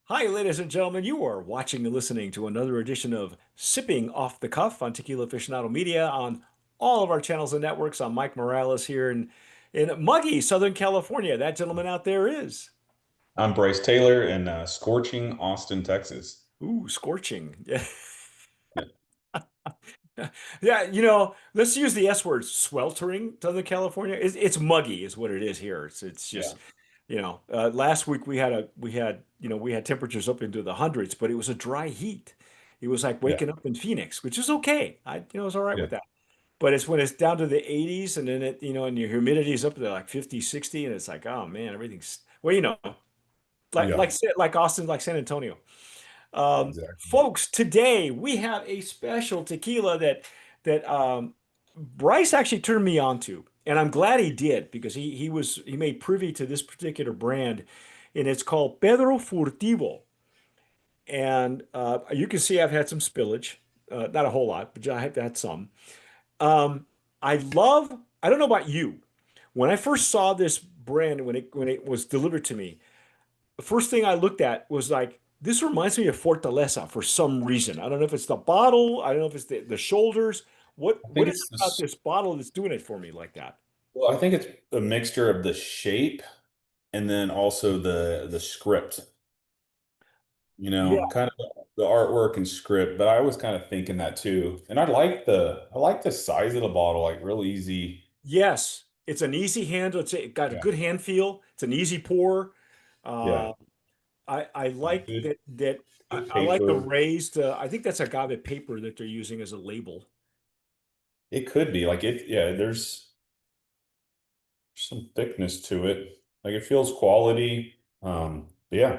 Hi, ladies and gentlemen. You are watching and listening to another edition of Sipping Off the Cuff on Tequila Aficionado Media on all of our channels and networks. I'm Mike Morales here in muggy Southern California. That gentleman out there is. I'm Bryce Taylor in scorching Austin, Texas. Ooh, scorching. Yeah. Yeah. Yeah, let's use the S word, sweltering, Southern California. It's muggy, is what it is here. It's Yeah. just, last week we had temperatures up into the hundreds, but it was a dry heat. It was like Yeah. waking up in Phoenix, which is okay. I was all right Yeah. with that. But it's when it's down to the 80s and then and your humidity is up to like 50, 60, and it's like, oh man, everything's well, like Yeah. like like Austin, like San Antonio. Exactly. Folks, today we have a special tequila that Bryce actually turned me on to, and I'm glad he did because he made privy to this particular brand, and it's called Pedro Furtivo. And you can see I've had some spillage, not a whole lot, but I've had some. Um, I love. I don't know about you. When I first saw this brand, when it was delivered to me, the first thing I looked at was like, this reminds me of Fortaleza for some reason. I don't know if it's the bottle. I don't know if it's the shoulders. What I what think is it's it about this. this bottle that's doing it for me like that? Well, I think it's a mixture of the shape and then also the script, Yeah. kind of the artwork and script. But I was kind of thinking that too. And I like the size of the bottle, like real easy. Yes. It's an easy handle. It got a Yeah. good hand feel. It's an easy pour. Yeah. Uh, I like Good, that. good I like the paper. raised. I think that's agave paper that they're using as a label. It could be like it. Yeah. There's some thickness to it. Like it feels quality. Yeah.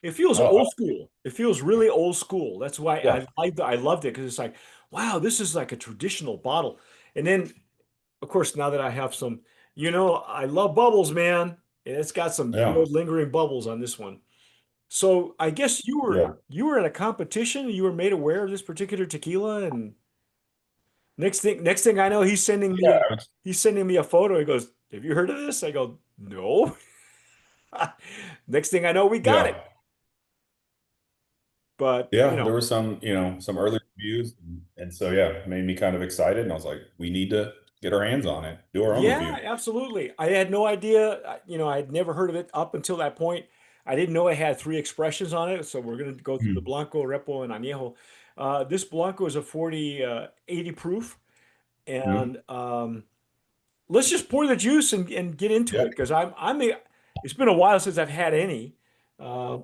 It feels I, I, old school. It feels really old school. That's why yeah. I loved it because it's like, wow, this is like a traditional bottle. And then, of course, now that I have some, I love bubbles, man. And it's got some Yeah. good lingering bubbles on this one. So I guess you were Yeah. you were in a competition. You were made aware of this particular tequila, and next thing I know, Yeah. he's sending me a photo. He goes, "Have you heard of this?" I go, "No." Next thing I know, we got it. Yeah. But Yeah. There were some early reviews. And so, yeah, it made me kind of excited. And I was like, we need to get our hands on it, do our own yeah, review. absolutely. I had no idea. I had never heard of it up until that point. I didn't know it had three expressions on it. So we're going to go through the Hmm. Blanco, Repo, and Añejo. This Blanco is a 40, 80 proof. Hmm. And let's just pour the juice and get into Yeah. it because it's been a while since I've had any. Uh,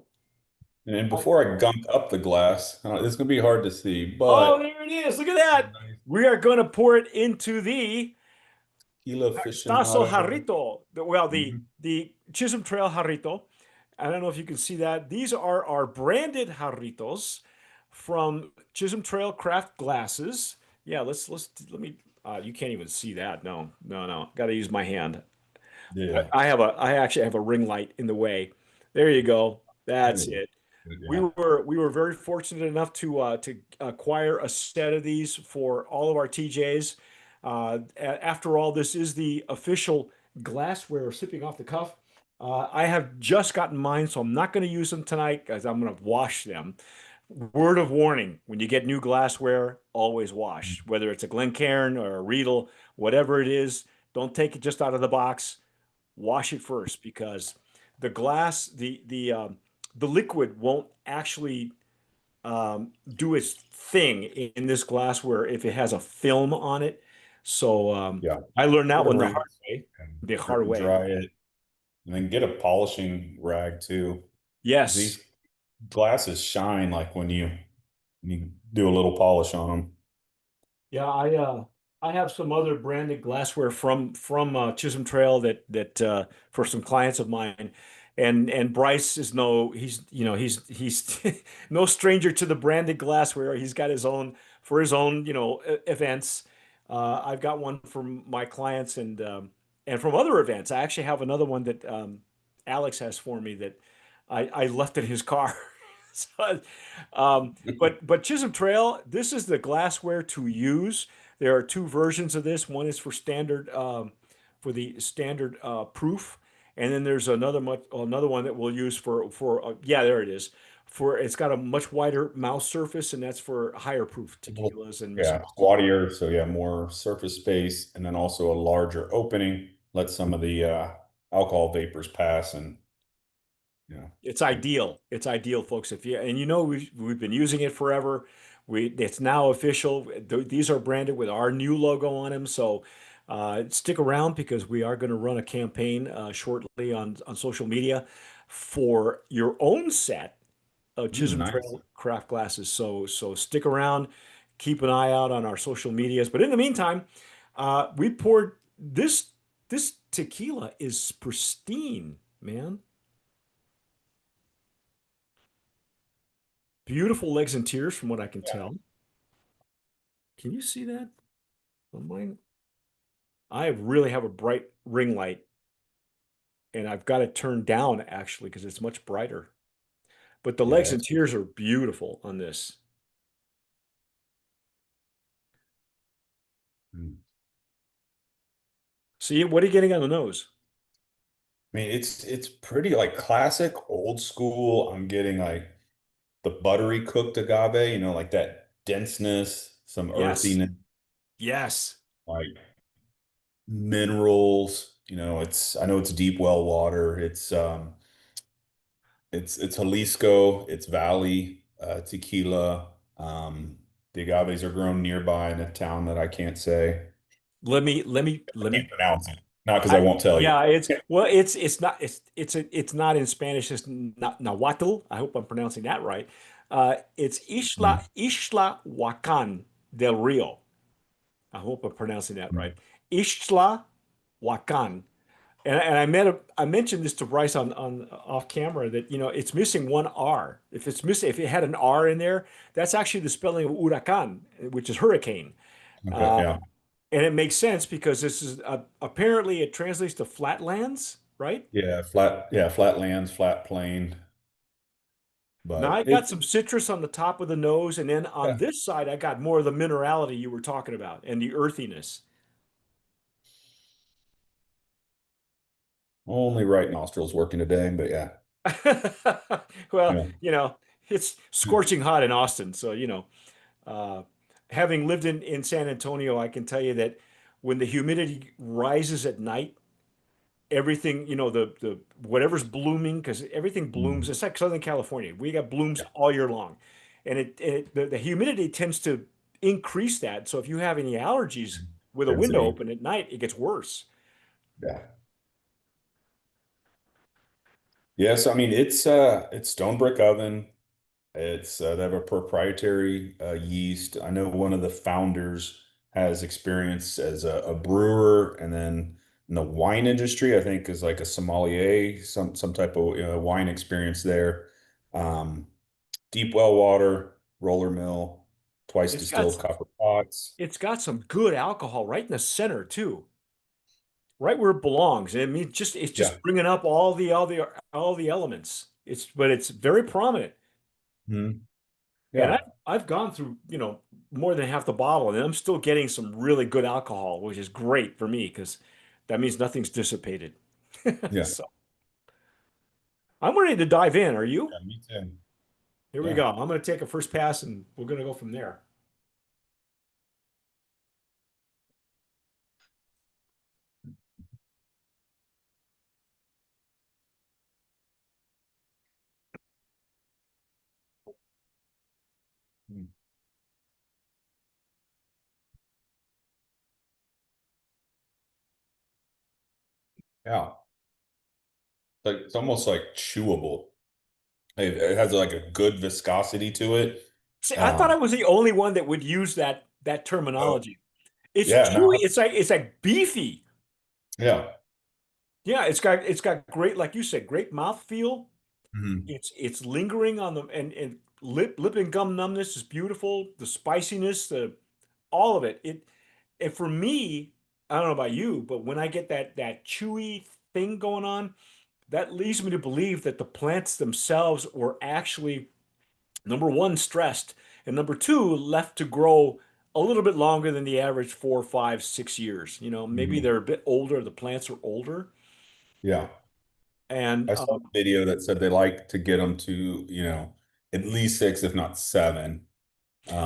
And before I gunk up the glass, this is going to be hard to see, oh, but there it is. Look at that. nice We are going to pour it into the tequila Tazo aficionado. Jarrito. Well, Hmm. the Chisholm Trail Jarrito. I don't know if you can see that. These are our branded Jarritos from Chisholm Trail Craft Glasses. Yeah, let me. You can't even see that. No, no, no. Got to use my hand. Yeah. I actually have a ring light in the way. There you go. There That's we it. go. We Yeah. were very fortunate enough to acquire a set of these for all of our TJs. After all, this is the official glassware sipping off the cuff. I have just gotten mine, so I'm not going to use them tonight because I'm going to wash them. Word of warning, when you get new glassware, always wash. Whether it's a Glencairn or a Riedel, whatever it is, don't take it just out of the box. Wash it first because the liquid won't actually do its thing in this glassware if it has a film on it. So Yeah. I learned that Get a one the hard rinse way. and The hard way. dry it, and then get a polishing rag too. Yes. These glasses shine like when you do a little polish on them. Yeah, I have some other branded glassware from Chisholm Trail that for some clients of mine, and Bryce is no he's no stranger to the branded glassware. He's got his own for his own events. I've got one from my clients and from other events. I actually have another one that Alex has for me that I left in his car. So, but Chisholm Trail, this is the glassware to use. There are two versions of this. One is for the standard proof, and then there's another one that we'll use for yeah, there it is. For it's got a much wider mouth surface, and that's for higher proof A little, tequilas and yeah, mezcals. squattier. So yeah, more surface space, and then also a larger opening. Let some of the alcohol vapors pass, and It's keep. ideal. It's ideal, folks. If you and you know we've been using it forever. It's now official. These are branded with our new logo on them. So stick around because we are going to run a campaign shortly on social media for your own set of Chisholm Nice. Trail craft glasses. So stick around, keep an eye out on our social medias. But in the meantime, we poured this tequila is pristine, man. Beautiful legs and tears from what I can Yeah. tell. Can you see that on mine? I really have a bright ring light and I've got it turned down actually because it's much brighter. But the legs Yeah. and tears are beautiful on this. Mm. See, what are you getting on the nose? I mean, it's pretty like classic old school. I'm getting like the buttery cooked agave, like that denseness, some Yes. earthiness, Yes. like minerals. I know it's deep well water. It's Jalisco, it's Valley tequila. The agaves are grown nearby in a town that I can't say. Let Can't me pronounce it. Not because I I won't tell you. yeah, it's not it's not Nahuatl. I hope I'm pronouncing that right. It's Mm. Ixtla Huacan del Rio. I hope I'm pronouncing that Mm. right. Ixtla Huacan. And I mentioned this to Bryce on off camera that it's missing one R. If it had an R in there, that's actually the spelling of huracan, which is hurricane. Okay, Uh, yeah. and it makes sense because this is apparently it translates to flatlands, right? Yeah, flat lands, flat plain. Now But I got some citrus on the top of the nose, and then on yeah, this side I got more of the minerality you were talking about and the earthiness. only right nostrils working today, but yeah. Well, Yeah. it's scorching hot in Austin, so Uh, having lived in San Antonio, I can tell you that when the humidity rises at night, everything, the whatever's blooming, because everything blooms. Mm. It's like Southern California. We got blooms Yeah. all year long. And the humidity tends to increase that. So if you have any allergies with a window Density. open at night, it gets worse. Yeah. Yes, I mean it's stone brick oven. They have a proprietary yeast. I know one of the founders has experience as a brewer, and then in the wine industry, I think is like a sommelier, some type of wine experience there. Um, Deep well water, roller mill, twice It's got distilled copper pots. it's got some good alcohol right in the center too, right where it belongs. And I mean, it's Yeah. just bringing up all the elements. It's very prominent. Mhm. And Yeah. I've gone through, more than half the bottle, and I'm still getting some really good alcohol, which is great for me because that means nothing's dissipated. Yeah. So I'm ready to dive in. Are you? Yeah, me too. Here we Yeah. go. I'm going to take a first pass and we're going to go from there. Mm. Yeah. Like it's almost like chewable. It has like a good viscosity to it. See, I thought I Um, was the only one that would use that oh, terminology. It's yeah, chewy. no. It's like beefy. Yeah. Yeah, it's got great, like you said, great mouth feel. Mhm. It's lingering on the and lip and gum numbness is beautiful. The spiciness, all of it. And for me, I don't know about you, but when I get that chewy thing going on, that leads me to believe that the plants themselves were actually number one stressed, and number two left to grow a little bit longer than the average 4, 5, 6 years. Maybe Mhm. they're a bit older. The plants are older. Yeah. And I saw a video that said they like to get them to, at least six, if not seven,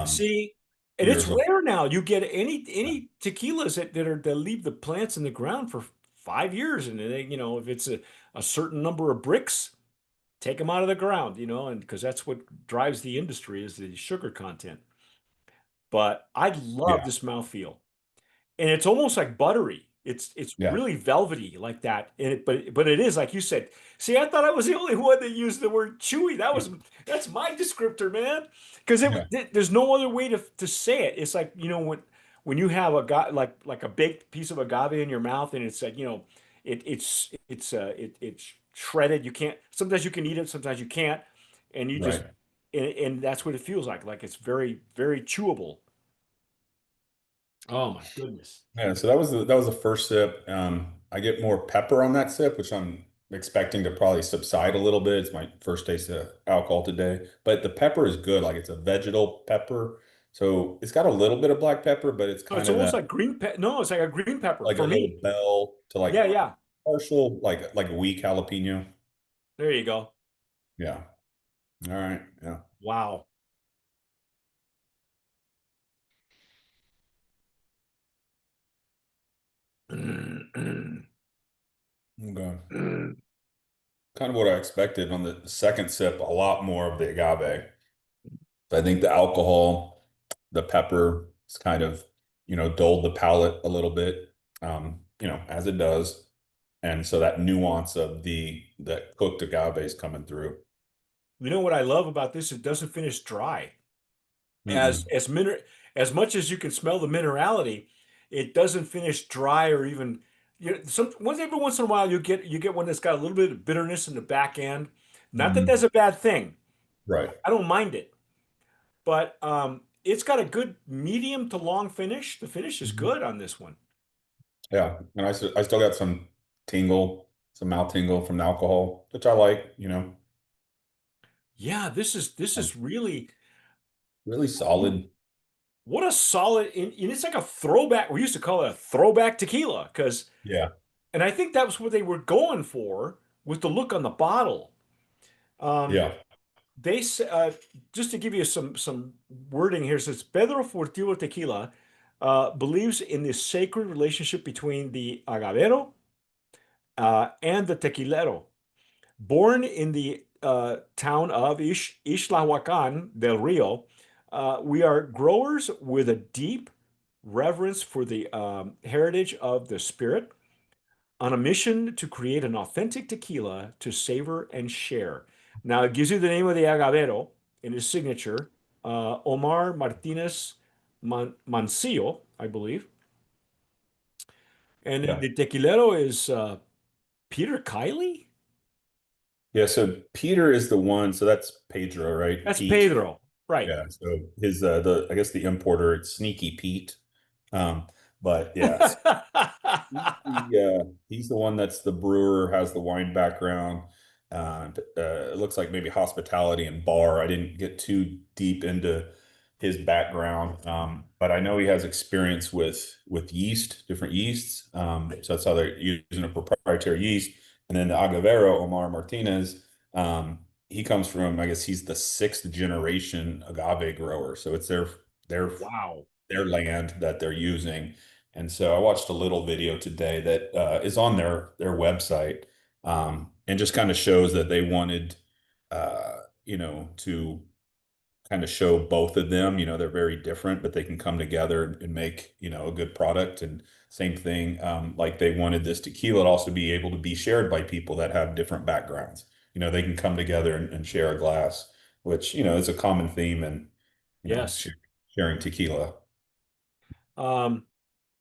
see, and it's years old. rare now. You get any tequilas that leave the plants in the ground for 5 years, and they, if it's a certain number of bricks, take them out of the ground, and because that's what drives the industry is the sugar content. But I love Yeah, this mouthfeel. And it's almost like buttery. It's yeah, really velvety like that. But it is like you said. See, I thought I was the only one that used the word chewy. That's my descriptor, man. Because yeah, there's no other way to say it. It's like when you have like a baked piece of agave in your mouth and it's like it's shredded. You can't. Sometimes you can eat it. Sometimes you can't. And you just right. and that's what it feels like. Like it's very very chewable. Oh my goodness. Yeah, so that was the first sip. I get more pepper on that sip, which I'm expecting to probably subside a little bit. It's my first taste of alcohol today, but the pepper is good. Like it's a vegetal pepper, so it's got a little bit of black pepper, but it's Oh, it's kind of almost that like green pepper. No, it's like a green pepper like a for little me. bell to Yeah, like yeah. partial, like a weak jalapeno. There you go. Yeah. All right. Yeah. Wow. Okay. Kind of what I expected on the second sip, a lot more of the agave. I think the alcohol, the pepper, it's kind of, dulled the palate a little bit, as it does. And so that nuance of the cooked agave is coming through. You know what I love about this? It doesn't finish dry. As Mm-mm. as mineral as much as you can smell the minerality, it doesn't finish dry or even every once in a while you get one that's got a little bit of bitterness in the back end. Not that that's Mhm. a bad thing. Right. I don't mind it. But it's got a good medium to long finish. The finish is Mhm. good on this one. Yeah. And I still got some tingle, some mouth tingle from the. Which I like. Yeah, this is really Really solid. what a solid and it's like a throwback. We used to call it a throwback tequila because Yeah. and I think that was what they were going for with the look on the bottle. Um, Yeah. they just to give you some wording here, it says Pedro Furtivo Tequila believes in the sacred relationship between the agavero and the tequilero. Born in the town of Ixtlahuacan del Rio, we are growers with a deep reverence for the heritage of the spirit, on a mission to create an authentic tequila to savor and share. Now, it gives you the name of the agavero in his signature, Omar Martinez Mancillo, I believe. And then Yeah. the tequilero is Peter Kiley? Yeah. So Peter is the one. So that's Pedro, right? That's Pete. Pedro, right. Yeah. So his I guess the importer, it's Sneaky Pete. Um, but yeah, he's the one that's the brewer, has the wine background. It looks like maybe hospitality and bar. I didn't get too deep into his background, but I know he has experience with yeast, different yeasts. So that's how they're using a proprietary yeast. And then the Agavero, Omar Martinez, he comes from, I guess he's the sixth generation agave grower. So it's their Wow. their land that they're using. And so I watched a little video today that is on their website, and just kind of shows that they wanted, to kind of show both of them. They're very different, but they can come together and make, a good product. And same thing, like they wanted this tequila to also be able to be shared by people that have different backgrounds. They can come together and share a glass, which, is a common theme and, Yes. sharing tequila. Um,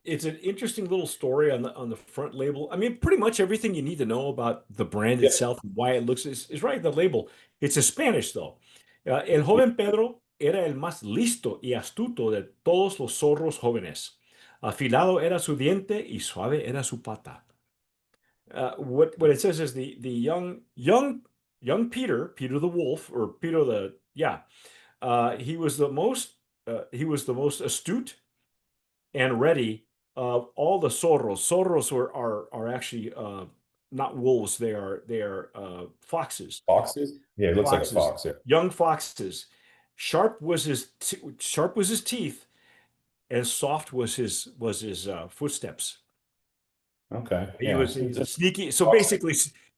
it's an interesting little story on the front label. I mean, pretty much everything you need to know about the brand Yeah. itself and why it looks is right. The label. It's in Spanish though. El joven Pedro era el más listo y astuto de todos los zorros jóvenes. Afilado era su diente y suave era su pata. What it says is the young Peter the wolf or Peter the yeah he was the most astute and ready of all the zorros. Zorros are actually not wolves. They are foxes. Foxes? Yeah, it looks like a Foxes, fox. Yeah. young foxes. Sharp was his teeth, and soft was his footsteps. Okay. He was a So sneaky. So fox.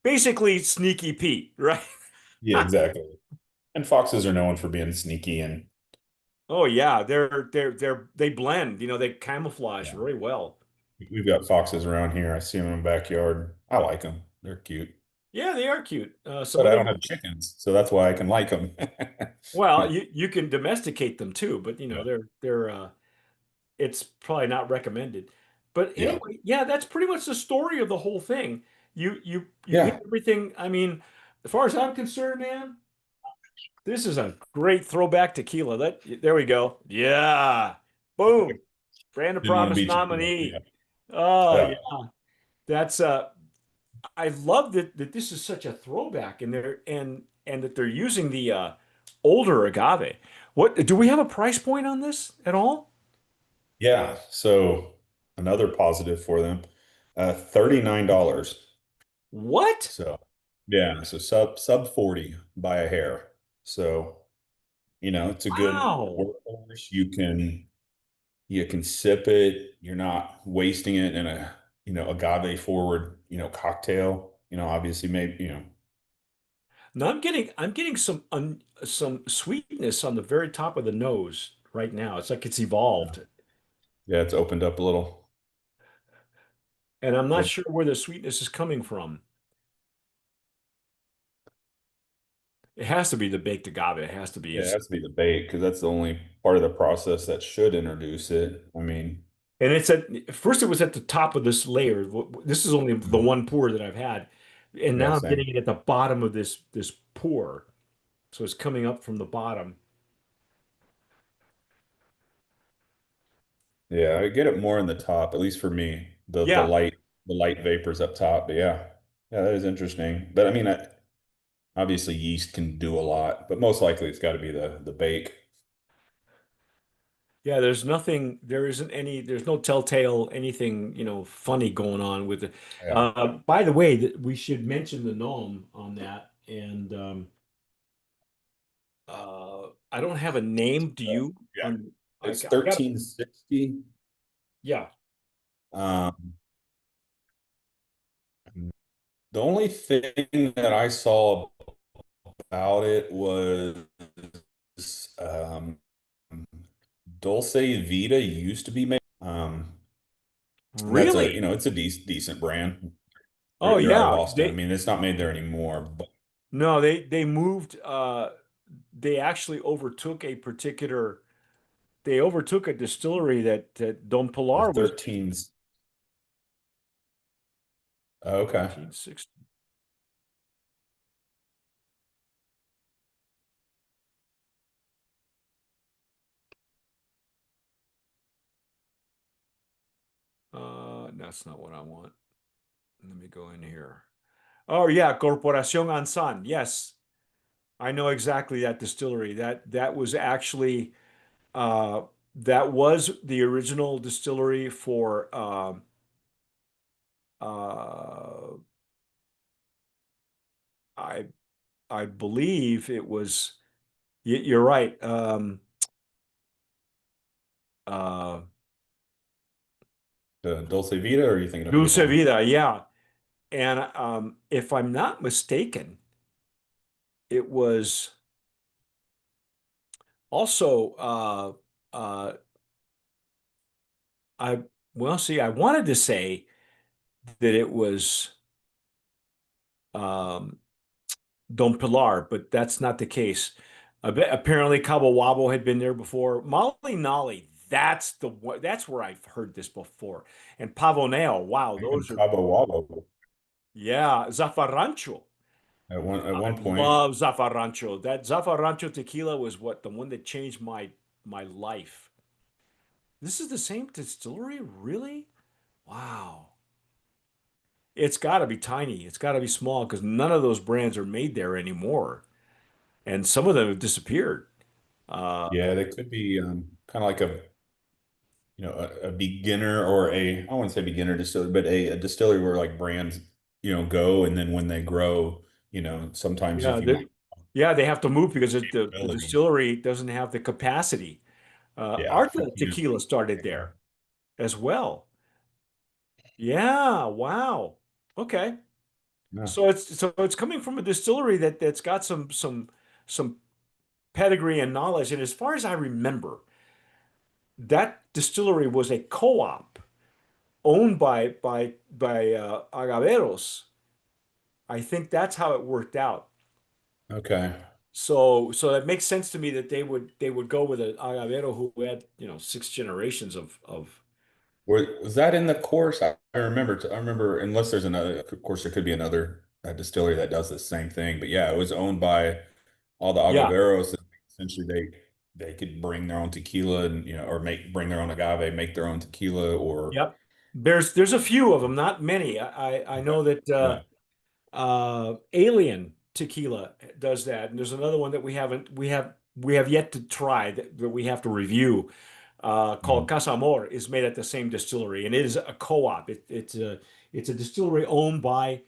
basically sneaky Pete, right? Yeah, exactly. And foxes are known for being sneaky and Oh yeah, they blend. They camouflage yeah. very well. We've got foxes around here. I see them in the backyard. I like them. They're cute. Yeah, they are cute. Some But of I don't them. have chickens, so that's why I can like them. Well, you can domesticate them too, but Yeah. they're it's probably not recommended. But Yeah. anyway, yeah, that's pretty much the story of the whole thing. You hit Yeah. everything. I mean, as far as I'm concerned, man, this is a great throwback tequila. There we go. Yeah. Boom. Brand of Didn't want to Promise beat you to it. Yeah. nominee. Oh Yeah. yeah. That's I love that this is such a throwback and that they're using the older agave. What do we have a price point on this at all? Yeah. So another positive for them, $39. What? So yeah, so sub 40 by a hair. So, it's a good Wow. workhorse. You can sip it. You're not wasting it in a, agave forward, cocktail. Obviously maybe, Now I'm getting some sweetness on the very top of the nose right now. It's like it's yeah, evolved. yeah, it's opened up a little. And I'm not Little sure where the sweetness is coming from. It has to be the baked agave. It has to be. Yeah, it has to be the bait because that's the only part of the process that should introduce it. I mean, And it's at first it was at the top of this layer. This is only the mhm. one pour that I've had. And Yeah, now I'm same. getting it at the bottom of this pour. So it's coming up from the bottom. Yeah, I get it more in the top, at least for me. The Yeah. light vapors up top. But yeah, yeah, that is interesting. But I mean, obviously yeast can do a lot, but most likely it's got to be the bake. Yeah, there's no telltale anything, funny going on with it. Yeah. By the way, we should mention the gnome on that. And I don't have a name. Do you? Yeah. On It's I got 1360. yeah. Um, the only thing that I saw about it was um, Dulce Vita used to be made. And that's Really? it's a decent brand. Oh They're out of yeah. Austin. I mean, it's not made there anymore, but No, they moved they actually overtook a distillery that Don the Pilar was 13s. Okay. 1360. That's not what I want. Let me go in here. Oh yeah, Corporación Ansan. Yes, I know exactly that distillery. That was actually uh, that was the original distillery for uh, I I believe it was. You're right. Uh, The Dulce Vita, or are you thinking of a Dulce different one? Vida, yeah. And if I'm not mistaken, it was also I well, see, I wanted to say that it was um, Don Pilar, but that's not the case. Apparently, Cabo Wabo had been there before. Molly Nolly, that's where I've heard this before. And Pavoneo, wow, Even those are Cabo Wabo yeah, Zafarrancho. at I one point. love Zafarrancho. That Zafarrancho tequila was the one that changed my life. This is the same distillery, really? Wow. It's got to be tiny. It's got to be small because none of those brands are made there anymore, and some of them have disappeared. Uh, Yeah, they could be kind of like a beginner or I wouldn't say beginner distillery, but a distillery where like brands, go, and then when they grow, sometimes Yeah, if you want yeah, they have to move because the ability, distillery doesn't have the capacity. yeah, Our for tequila started there as well. Yeah, wow. Okay. no. So it's coming from a distillery that's got some pedigree and knowledge. And as far as I remember, that distillery was a co-op owned by agaveros. I think that's how it worked out. Okay. So that makes sense to me that they would go with an agavero who had, six generations of Was that in the course? I remember, unless there's another, of course, there could be another distillery that does the same thing. But yeah, it was owned by all the yeah, agaveros. And essentially, they could bring their own tequila and or bring their own agave, make their own tequila, or yep. There's a few of them, not many. I okay, know that yeah, Alien Tequila does that, and there's another one that we have yet to try that we have to review. Called mhm, Casa Amor is made at the same distillery, and it is a co-op. It's a distillery owned by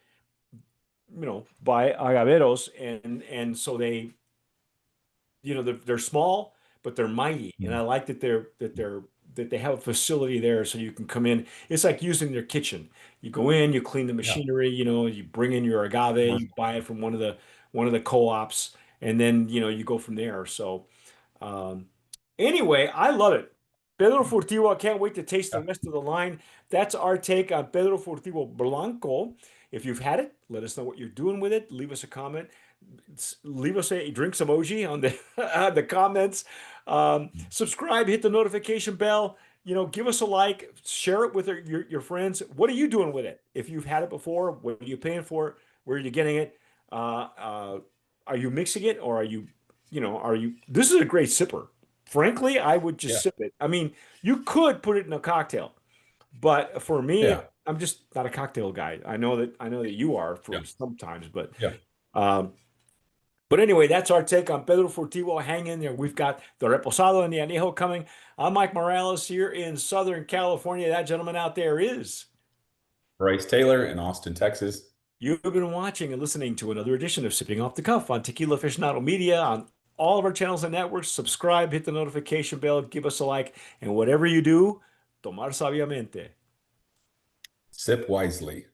agaveros, and so they're small, but they're mighty. And I mhm. like that they have a facility there so you can come in. It's like using their kitchen. You go in, you clean the Yeah, machinery, you bring in your agave, you commercial. buy it from one of the co-ops, and then you go from there. So um, anyway, I love it. Pedro Furtivo, I can't wait to taste the Yeah. rest of the line. That's our take on Pedro Furtivo Blanco. If you've had it, let us know what you're doing with it. Leave us a comment. Leave us a drinks emoji on the the comments. Subscribe, hit the notification bell. Give us a like, share it with your friends. What are you doing with it? If you've had it before, what are you paying for it? Where are you getting it? Uh, uh, are you mixing it, or are you? This is a great sipper. Frankly, I would just Yeah. sip it. I mean, you could put it in a cocktail, but for me, Yeah. I'm just not a cocktail guy. I know that you are Yeah. for sometimes, but. Yeah. Um, but anyway, that's our take on Pedro Furtivo. Hang in there. We've got the Reposado and the Añejo coming. I'm Mike Morales here in Southern California. That gentleman out there is. Bryce Taylor in Austin, Texas. You've been watching and listening to another edition of Sipping Off the Cuff on Tequila Aficionado Media on all of our channels and networks. Subscribe, hit the notification bell, give us a like, and whatever you do, tomar sabiamente. Sip wisely.